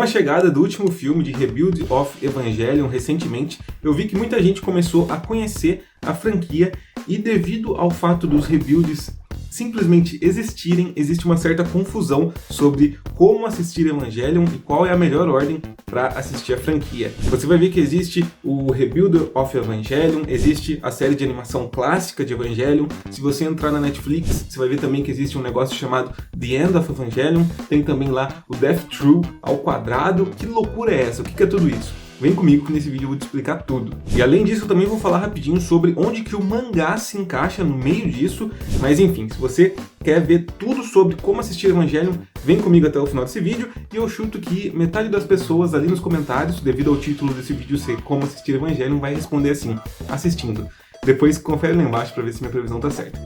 a chegada do último filme de Rebuild of Evangelion recentemente, eu vi que muita gente começou a conhecer a franquia e devido ao fato dos rebuilds simplesmente existirem, existe uma certa confusão sobre como assistir Evangelion e qual é a melhor ordem para assistir a franquia. Você vai ver que existe o Rebuild of Evangelion, existe a série de animação clássica de Evangelion. Se você entrar na Netflix, você vai ver também que existe um negócio chamado The End of Evangelion, tem também lá o Death True ao quadrado. Que loucura é essa? O que é tudo isso? Vem comigo que nesse vídeo eu vou te explicar tudo. E além disso, eu também vou falar rapidinho sobre onde que o mangá se encaixa no meio disso. Mas enfim, se você quer ver tudo sobre como assistir Evangelion, vem comigo até o final desse vídeo. E eu chuto que metade das pessoas ali nos comentários, devido ao título desse vídeo ser Como Assistir Evangelion, vai responder assim, assistindo. Depois confere lá embaixo para ver se minha previsão tá certa.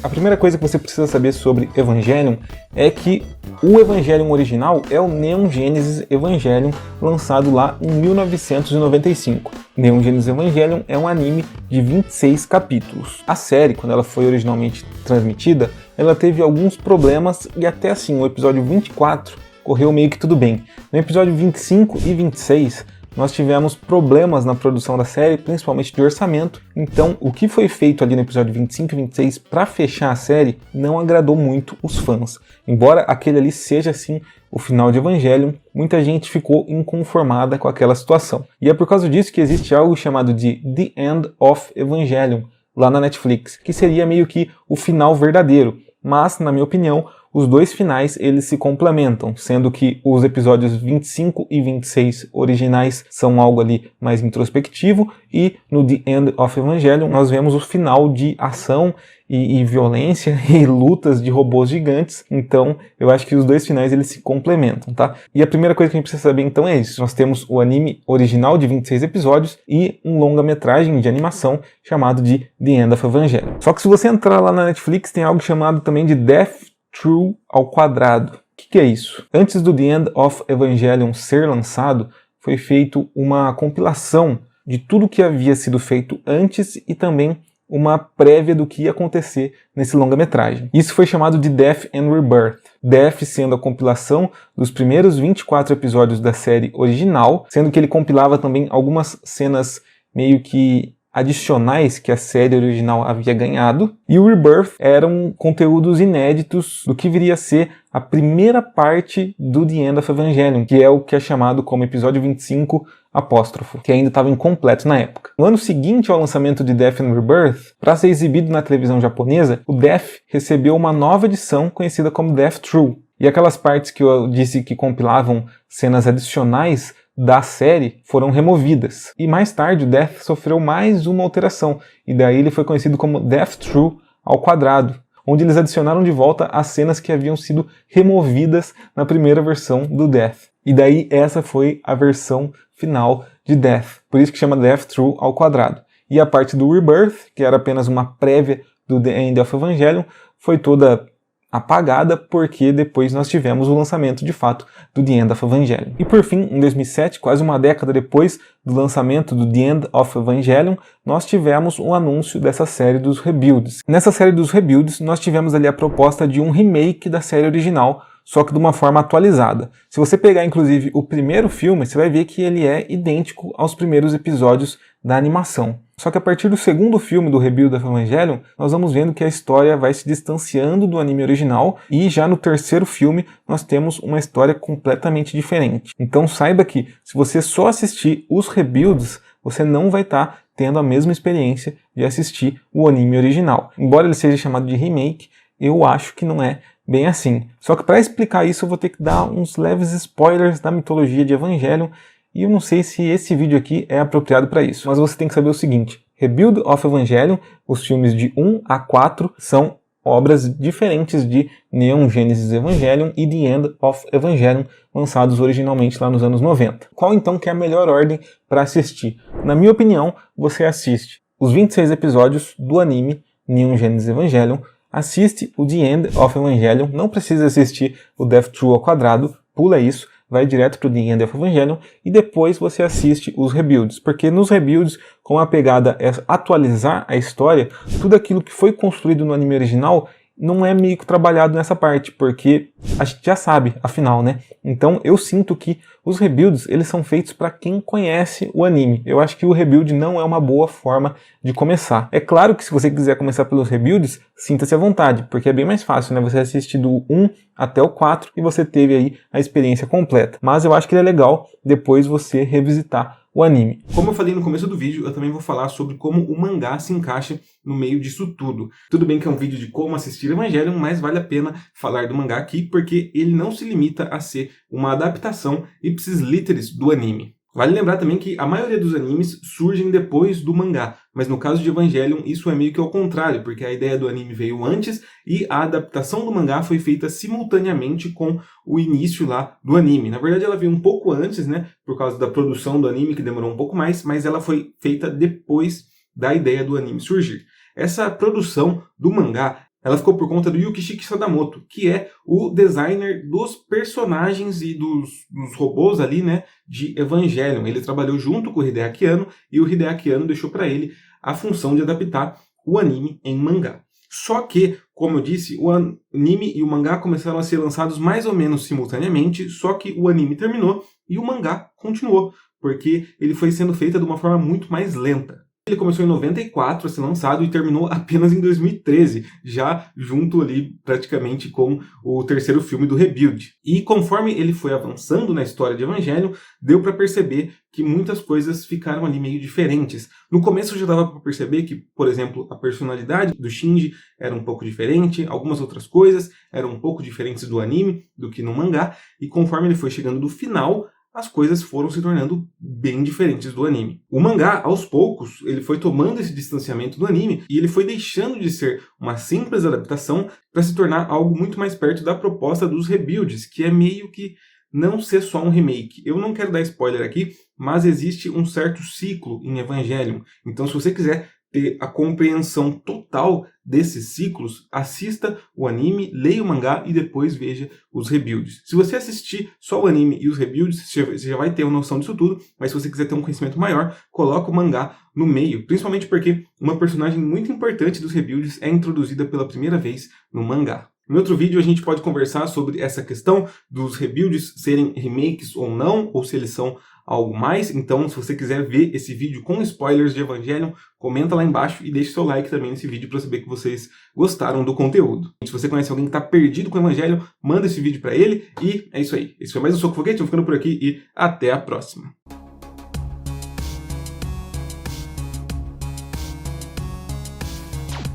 A primeira coisa que você precisa saber sobre Evangelion é que o Evangelion original é o Neon Genesis Evangelion, lançado lá em 1995. Neon Genesis Evangelion é um anime de 26 capítulos. A série, quando ela foi originalmente transmitida, ela teve alguns problemas e até assim, o episódio 24 correu meio que tudo bem. No episódio 25 e 26, nós tivemos problemas na produção da série, principalmente de orçamento, então o que foi feito ali no episódio 25 e 26 para fechar a série não agradou muito os fãs. Embora aquele ali seja assim o final de Evangelion, muita gente ficou inconformada com aquela situação. E é por causa disso que existe algo chamado de The End of Evangelion, lá na Netflix, que seria meio que o final verdadeiro, mas, na minha opinião, os dois finais eles se complementam, sendo que os episódios 25 e 26 originais são algo ali mais introspectivo e no The End of Evangelion nós vemos o final de ação e violência e lutas de robôs gigantes. Então eu acho que os dois finais eles se complementam, tá? E a primeira coisa que a gente precisa saber então é isso. Nós temos o anime original de 26 episódios e um longa-metragem de animação chamado de The End of Evangelion. Só que se você entrar lá na Netflix tem algo chamado também de Death True ao quadrado. O que é isso? Antes do The End of Evangelion ser lançado, foi feito uma compilação de tudo que havia sido feito antes e também uma prévia do que ia acontecer nesse longa-metragem. Isso foi chamado de Death and Rebirth. Death sendo a compilação dos primeiros 24 episódios da série original, sendo que ele compilava também algumas cenas meio que adicionais que a série original havia ganhado, e o Rebirth eram conteúdos inéditos do que viria a ser a primeira parte do The End of Evangelion, que é o que é chamado como episódio 25 apóstrofo, que ainda estava incompleto na época. No ano seguinte ao lançamento de Death and Rebirth, para ser exibido na televisão japonesa, o Death recebeu uma nova edição conhecida como Death True, e aquelas partes que eu disse que compilavam cenas adicionais da série foram removidas. E mais tarde o Death sofreu mais uma alteração, e daí ele foi conhecido como Death True ao quadrado, onde eles adicionaram de volta as cenas que haviam sido removidas na primeira versão do Death. E daí essa foi a versão final de Death, por isso que chama Death True ao quadrado. E a parte do Rebirth, que era apenas uma prévia do The End of Evangelion, foi toda apagada porque depois nós tivemos o lançamento de fato do The End of Evangelion. E por fim, em 2007, quase uma década depois do lançamento do The End of Evangelion, nós tivemos o anúncio dessa série dos Rebuilds. Nessa série dos Rebuilds, nós tivemos ali a proposta de um remake da série original, só que de uma forma atualizada. Se você pegar inclusive o primeiro filme, você vai ver que ele é idêntico aos primeiros episódios da animação. Só que a partir do segundo filme do Rebuild of Evangelion, nós vamos vendo que a história vai se distanciando do anime original e já no terceiro filme nós temos uma história completamente diferente. Então saiba que se você só assistir os Rebuilds, você não vai estar tendo a mesma experiência de assistir o anime original. Embora ele seja chamado de remake, eu acho que não é bem assim. Só que para explicar isso eu vou ter que dar uns leves spoilers da mitologia de Evangelion, e eu não sei se esse vídeo aqui é apropriado para isso, mas você tem que saber o seguinte: Rebuild of Evangelion, os filmes de 1 a 4, são obras diferentes de Neon Genesis Evangelion e The End of Evangelion, lançados originalmente lá nos anos 90. Qual então que é a melhor ordem para assistir? Na minha opinião, você assiste os 26 episódios do anime Neon Genesis Evangelion, assiste o The End of Evangelion, não precisa assistir o Death True ao quadrado, pula isso, vai direto para o The End of Evangelion e depois você assiste os Rebuilds, porque nos Rebuilds, como a pegada é atualizar a história, tudo aquilo que foi construído no anime original não é meio que trabalhado nessa parte, porque a gente já sabe, afinal, né? Então eu sinto que os rebuilds, eles são feitos para quem conhece o anime. Eu acho que o rebuild não é uma boa forma de começar. É claro que se você quiser começar pelos rebuilds, sinta-se à vontade, porque é bem mais fácil, né? Você assiste do 1 até o 4 e você teve aí a experiência completa. Mas eu acho que é legal depois você revisitar o anime. Como eu falei no começo do vídeo, eu também vou falar sobre como o mangá se encaixa no meio disso tudo. Tudo bem que é um vídeo de como assistir Evangelion, mas vale a pena falar do mangá aqui, porque ele não se limita a ser uma adaptação ipsis literis do anime. Vale lembrar também que a maioria dos animes surgem depois do mangá, mas no caso de Evangelion isso é meio que ao contrário, porque a ideia do anime veio antes e a adaptação do mangá foi feita simultaneamente com o início lá do anime. Na verdade ela veio um pouco antes, né, por causa da produção do anime que demorou um pouco mais, mas ela foi feita depois da ideia do anime surgir. Essa produção do mangá, ela ficou por conta do Yukishiki Sadamoto, que é o designer dos personagens e dos robôs ali, né, de Evangelion. Ele trabalhou junto com o Hideaki Anno e o Hideaki Anno deixou para ele a função de adaptar o anime em mangá. Só que, como eu disse, o anime e o mangá começaram a ser lançados mais ou menos simultaneamente, só que o anime terminou e o mangá continuou, porque ele foi sendo feito de uma forma muito mais lenta. Ele começou em 94 a ser lançado e terminou apenas em 2013, já junto ali praticamente com o terceiro filme do Rebuild. E conforme ele foi avançando na história de Evangelion, deu para perceber que muitas coisas ficaram ali meio diferentes. No começo já dava para perceber que, por exemplo, a personalidade do Shinji era um pouco diferente, algumas outras coisas eram um pouco diferentes do anime do que no mangá, e conforme ele foi chegando no final, as coisas foram se tornando bem diferentes do anime. O mangá, aos poucos, ele foi tomando esse distanciamento do anime e ele foi deixando de ser uma simples adaptação para se tornar algo muito mais perto da proposta dos rebuilds, que é meio que não ser só um remake. Eu não quero dar spoiler aqui, mas existe um certo ciclo em Evangelion. Então, se você quiser ter a compreensão total desses ciclos, assista o anime, leia o mangá e depois veja os rebuilds. Se você assistir só o anime e os rebuilds, você já vai ter uma noção disso tudo, mas se você quiser ter um conhecimento maior, coloca o mangá no meio, principalmente porque uma personagem muito importante dos rebuilds é introduzida pela primeira vez no mangá. Em outro vídeo a gente pode conversar sobre essa questão dos rebuilds serem remakes ou não, ou se eles são algo mais. Então, se você quiser ver esse vídeo com spoilers de Evangelion, comenta lá embaixo e deixe seu like também nesse vídeo para saber que vocês gostaram do conteúdo. Se você conhece alguém que está perdido com Evangelion, manda esse vídeo para ele. E é isso aí. Esse foi mais um Soco Foguete, eu vou ficando por aqui e até a próxima.